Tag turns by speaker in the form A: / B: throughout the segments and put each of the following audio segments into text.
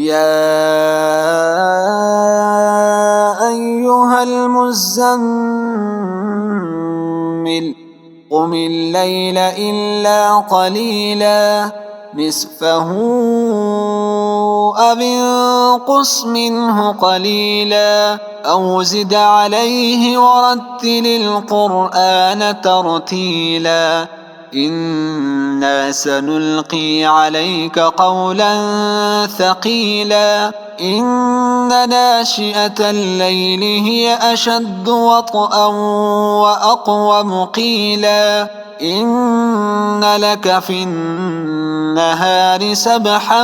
A: يا أيها المزمل قم الليل إلا قليلا نصفه أو انقص منه قليلا أو زد عليه ورتل القرآن ترتيلا إنا سنلقي عليك قولا ثقيلا إن ناشئة الليل هي أشد وطئا وأقوم قيلا إن لك في النهار سبحا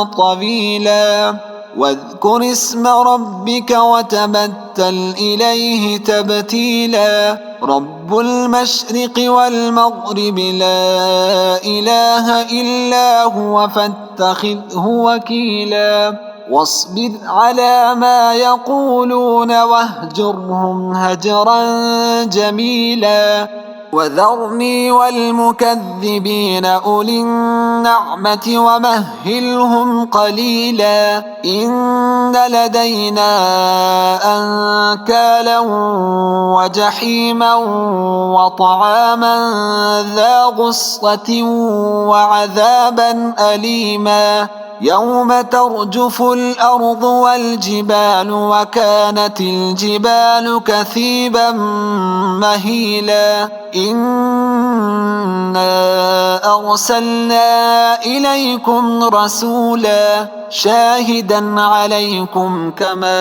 A: طويلا واذكر اسم ربك وتبتل إليه تبتيلا رب المشرق والمغرب لا إله إلا هو فاتخذه وكيلا واصبر على ما يقولون واهجرهم هجرا جميلا وذرني والمكذبين أولي النعمة ومهلهم قليلا إن لدينا أنكالا وجحيما وطعاما ذا غصة وعذابا أليما يوم ترجف الأرض والجبال وكانت الجبال كثيبا مهيلا إنا أرسلنا إليكم رسولا شاهدا عليكم كما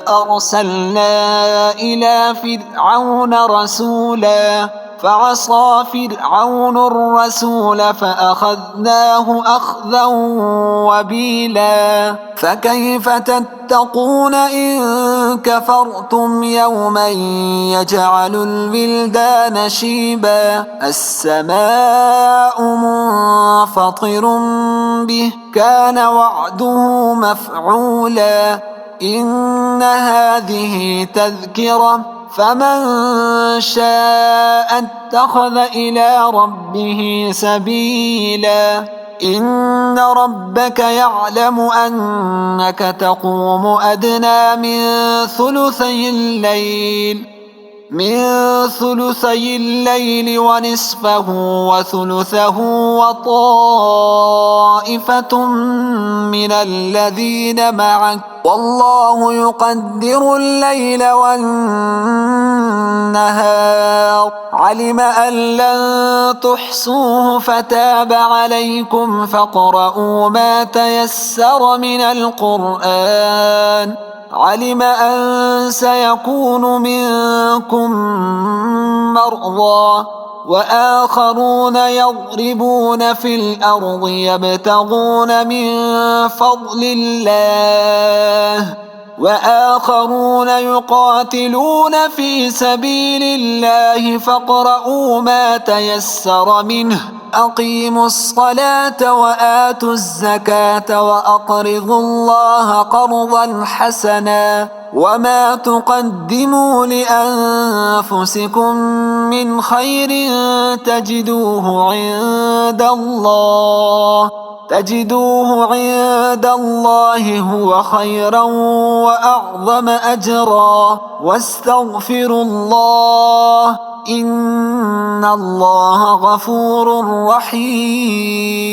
A: أرسلنا إلى فرعون رسولا فعصى فرعون الرسول فأخذناه أخذا وبيلا فكيف تتقون إن كفرتم يوما يجعل الولدان شيبا السماء منفطر به كان وعده مفعولا إن هذه تذكرة فمن شاء اتخذ إلى ربه سبيلا إن ربك يعلم أنك تقوم أدنى من ثلثي الليل ونصفه وثلثه وطائفة من الذين معك والله يقدر الليل والنهار علم أن لن تحصوه فتاب عليكم فاقرؤوا ما تيسر من القرآن علم أن سيكون منكم مرضى وآخرون يضربون في الأرض يبتغون من فضل الله وآخرون يقاتلون في سبيل الله فاقرؤوا ما تيسر منه أقيموا الصلاة وآتوا الزكاة وأقرضوا الله قرضا حسنا وما تقدموا لأنفسكم من خير تجدوه عند الله هو خيرا وأعظم أجرا واستغفروا الله إن الله غفور رحيم